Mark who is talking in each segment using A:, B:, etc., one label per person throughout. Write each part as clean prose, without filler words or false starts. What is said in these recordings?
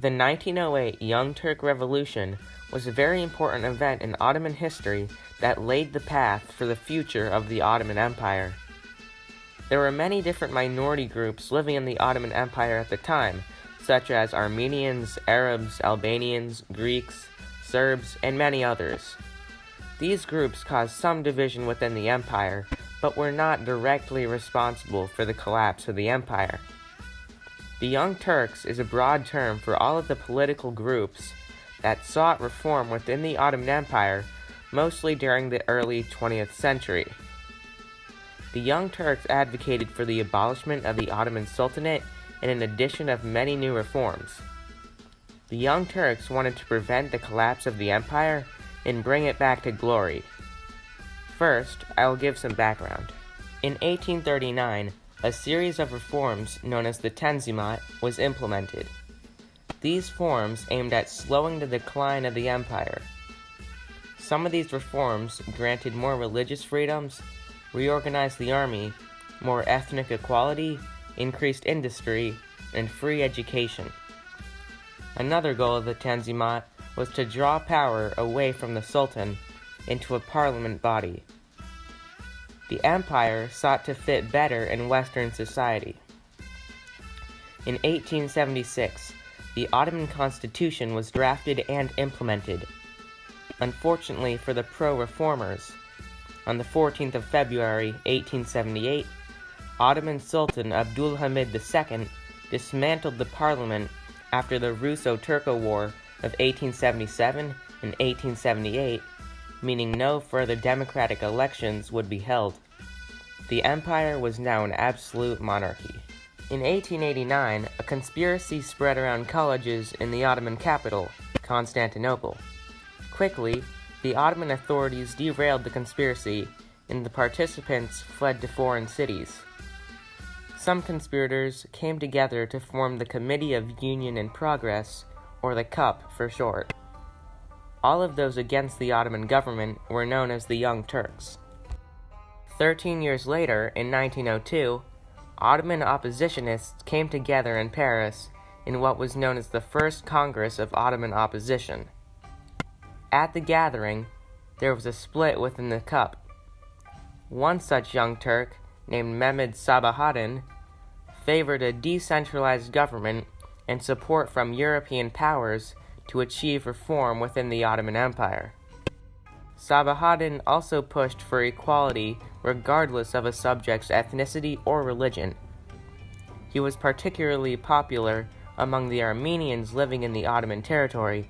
A: The 1908 Young Turk Revolution was a very important event in Ottoman history that laid the path for the future of the Ottoman Empire. There were many different minority groups living in the Ottoman Empire at the time, such as Armenians, Arabs, Albanians, Greeks, Serbs, and many others. These groups caused some division within the empire, but were not directly responsible for the collapse of the empire. The Young Turks is a broad term for all of the political groups that sought reform within the Ottoman Empire, mostly during the early 20th century. The Young Turks advocated for the abolishment of the Ottoman Sultanate and an addition of many new reforms. The Young Turks wanted to prevent the collapse of the empire and bring it back to glory. First, I will give some background. In 1839, a series of reforms known as the Tanzimat was implemented. These reforms aimed at slowing the decline of the empire. Some of these reforms granted more religious freedoms, reorganized the army, more ethnic equality, increased industry, and free education. Another goal of the Tanzimat was to draw power away from the Sultan into a parliament body. The empire sought to fit better in Western society. In 1876, the Ottoman Constitution was drafted and implemented. Unfortunately for the pro-reformers, on the 14th of February 1878, Ottoman Sultan Abdülhamid II dismantled the parliament after the Russo-Turco War of 1877 and 1878, meaning no further democratic elections would be held. The empire was now an absolute monarchy. In 1889, a conspiracy spread around colleges in the Ottoman capital, Constantinople. Quickly, the Ottoman authorities derailed the conspiracy, and the participants fled to foreign cities. Some conspirators came together to form the Committee of Union and Progress, or the CUP for short. All of those against the Ottoman government were known as the Young Turks. 13 years later, in 1902, Ottoman oppositionists came together in Paris in what was known as the First Congress of Ottoman Opposition. At the gathering, there was a split within the CUP. One such Young Turk, named Mehmed Sabahaddin, favored a decentralized government and support from European powers to achieve reform within the Ottoman Empire. Sabahaddin also pushed for equality regardless of a subject's ethnicity or religion. He was particularly popular among the Armenians living in the Ottoman territory,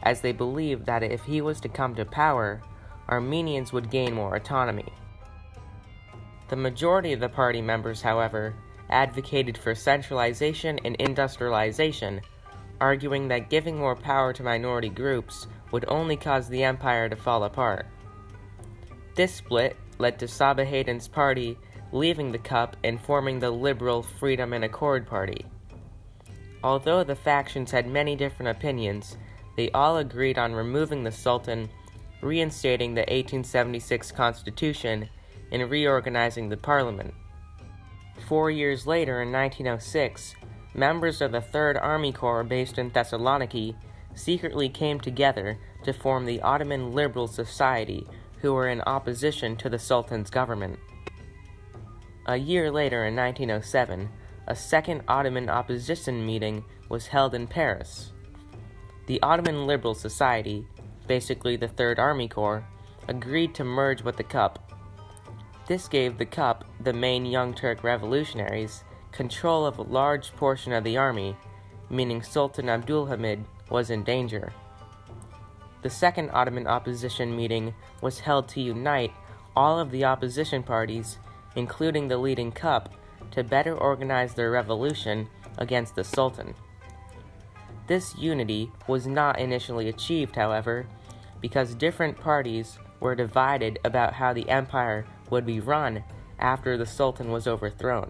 A: as they believed that if he was to come to power, Armenians would gain more autonomy. The majority of the party members, however, advocated for centralization and industrialization, arguing that giving more power to minority groups would only cause the empire to fall apart. This split led to Sabahaddin's party leaving the CUP and forming the Liberal Freedom and Accord Party. Although the factions had many different opinions, they all agreed on removing the Sultan, reinstating the 1876 Constitution, and reorganizing the parliament. 4 years later, in 1906, members of the 3rd Army Corps based in Thessaloniki secretly came together to form the Ottoman Liberal Society, who were in opposition to the Sultan's government. A year later, in 1907, a second Ottoman opposition meeting was held in Paris. The Ottoman Liberal Society, basically the 3rd Army Corps, agreed to merge with the CUP. This gave the CUP, the main Young Turk revolutionaries, control of a large portion of the army, meaning Sultan Abdülhamid was in danger. The second Ottoman opposition meeting was held to unite all of the opposition parties, including the leading CUP, to better organize their revolution against the Sultan. This unity was not initially achieved, however, because different parties were divided about how the empire would be run after the Sultan was overthrown.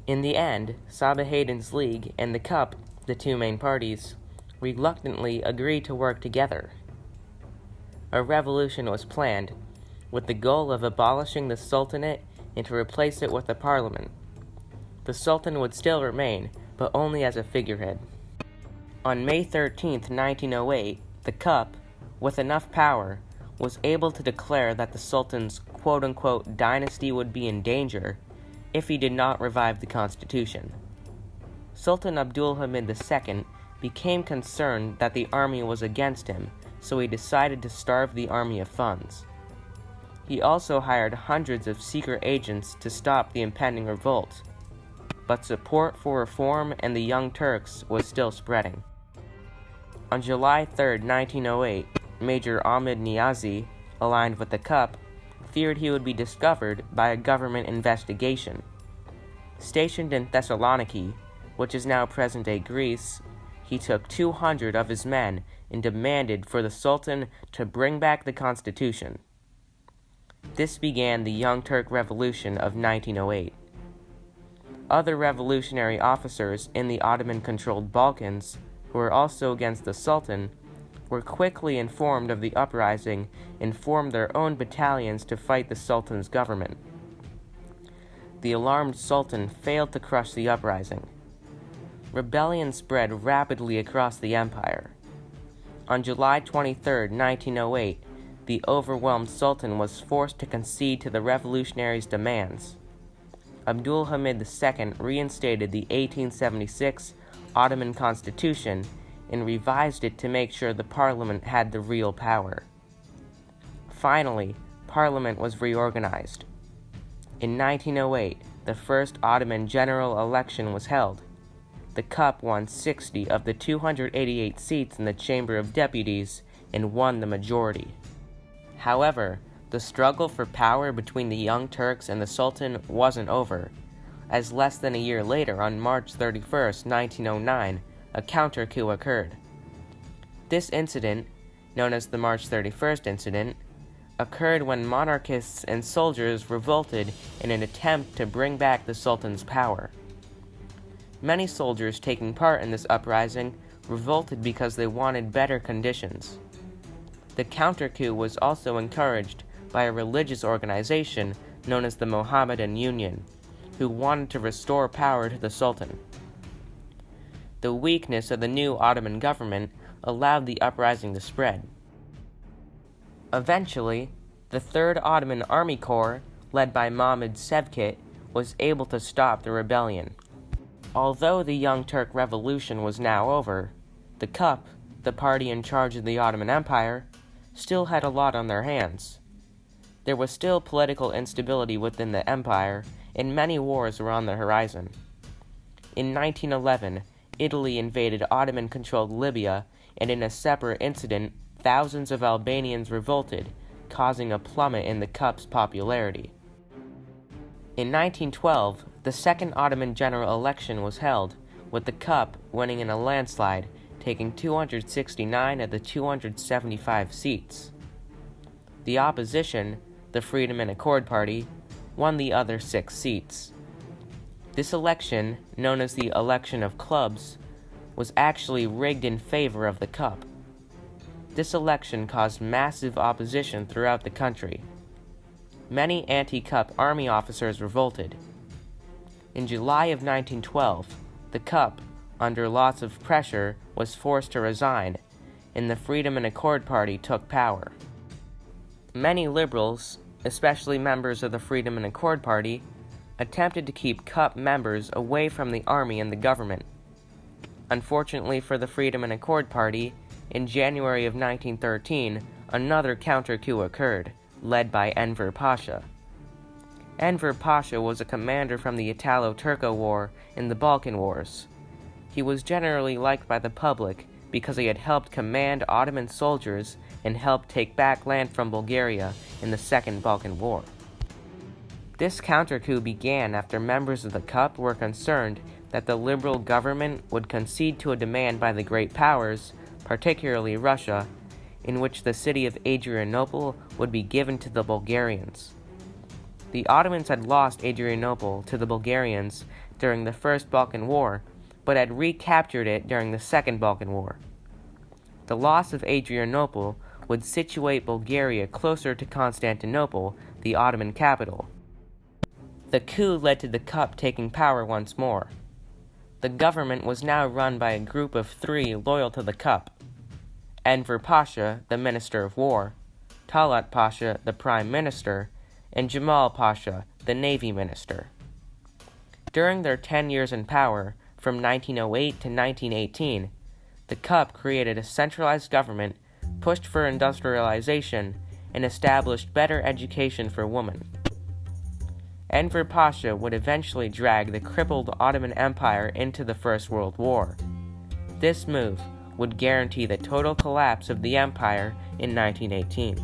A: In the end, Sabahaddin's League and the CUP, the two main parties, reluctantly agreed to work together. A revolution was planned, with the goal of abolishing the Sultanate and to replace it with a parliament. The Sultan would still remain, but only as a figurehead. On May 13, 1908, the Cup, with enough power, was able to declare that the Sultan's quote-unquote dynasty would be in danger if he did not revive the constitution. Sultan Abdul Hamid II became concerned that the army was against him, so he decided to starve the army of funds. He also hired hundreds of secret agents to stop the impending revolt, but support for reform and the Young Turks was still spreading. On July 3, 1908, Major Ahmed Niazi, aligned with the Cup, feared he would be discovered by a government investigation. Stationed in Thessaloniki, which is now present-day Greece, he took 200 of his men and demanded for the Sultan to bring back the constitution. This began the Young Turk Revolution of 1908. Other revolutionary officers in the Ottoman-controlled Balkans, who were also against the Sultan, were quickly informed of the uprising and formed their own battalions to fight the Sultan's government. The alarmed Sultan failed to crush the uprising. Rebellion spread rapidly across the empire. On July 23, 1908, the overwhelmed Sultan was forced to concede to the revolutionaries' demands. Abdul Hamid II reinstated the 1876 Ottoman Constitution and revised it to make sure the parliament had the real power. Finally, parliament was reorganized. In 1908, the first Ottoman general election was held. The Cup won 60 of the 288 seats in the Chamber of Deputies and won the majority. However, the struggle for power between the Young Turks and the Sultan wasn't over, as less than a year later, on March 31, 1909, a counter-coup occurred. This incident, known as the March 31st incident, occurred when monarchists and soldiers revolted in an attempt to bring back the Sultan's power. Many soldiers taking part in this uprising revolted because they wanted better conditions. The counter-coup was also encouraged by a religious organization known as the Mohammedan Union, who wanted to restore power to the Sultan. The weakness of the new Ottoman government allowed the uprising to spread. Eventually, the Third Ottoman Army Corps, led by Mahmud Sevkit, was able to stop the rebellion. Although the Young Turk Revolution was now over, the Cup, the party in charge of the Ottoman Empire, still had a lot on their hands. There was still political instability within the empire, and many wars were on the horizon. In 1911, Italy invaded Ottoman-controlled Libya, and in a separate incident, thousands of Albanians revolted, causing a plummet in the Cup's popularity. In 1912, the second Ottoman general election was held, with the Cup winning in a landslide, taking 269 of the 275 seats. The opposition, the Freedom and Accord Party, won the other 6 seats. This election, known as the election of clubs, was actually rigged in favor of the Cup. This election caused massive opposition throughout the country. Many anti-Cup army officers revolted. In July of 1912, the Cup, under lots of pressure, was forced to resign, and the Freedom and Accord Party took power. Many liberals, especially members of the Freedom and Accord Party, attempted to keep Cup members away from the army and the government. Unfortunately for the Freedom and Accord Party, in January of 1913, another counter-coup occurred, led by Enver Pasha. Enver Pasha was a commander from the Italo-Turco War and the Balkan Wars. He was generally liked by the public because he had helped command Ottoman soldiers and helped take back land from Bulgaria in the Second Balkan War. This counter-coup began after members of the Cup were concerned that the liberal government would concede to a demand by the great powers, particularly Russia, in which the city of Adrianople would be given to the Bulgarians. The Ottomans had lost Adrianople to the Bulgarians during the First Balkan War, but had recaptured it during the Second Balkan War. The loss of Adrianople would situate Bulgaria closer to Constantinople, the Ottoman capital. The coup led to the Cup taking power once more. The government was now run by a group of three loyal to the Cup: Enver Pasha, the Minister of War, Talat Pasha, the Prime Minister, and Jamal Pasha, the Navy Minister. During their 10 years in power, from 1908 to 1918, the Cup created a centralized government, pushed for industrialization, and established better education for women. Enver Pasha would eventually drag the crippled Ottoman Empire into the First World War. This move would guarantee the total collapse of the empire in 1918.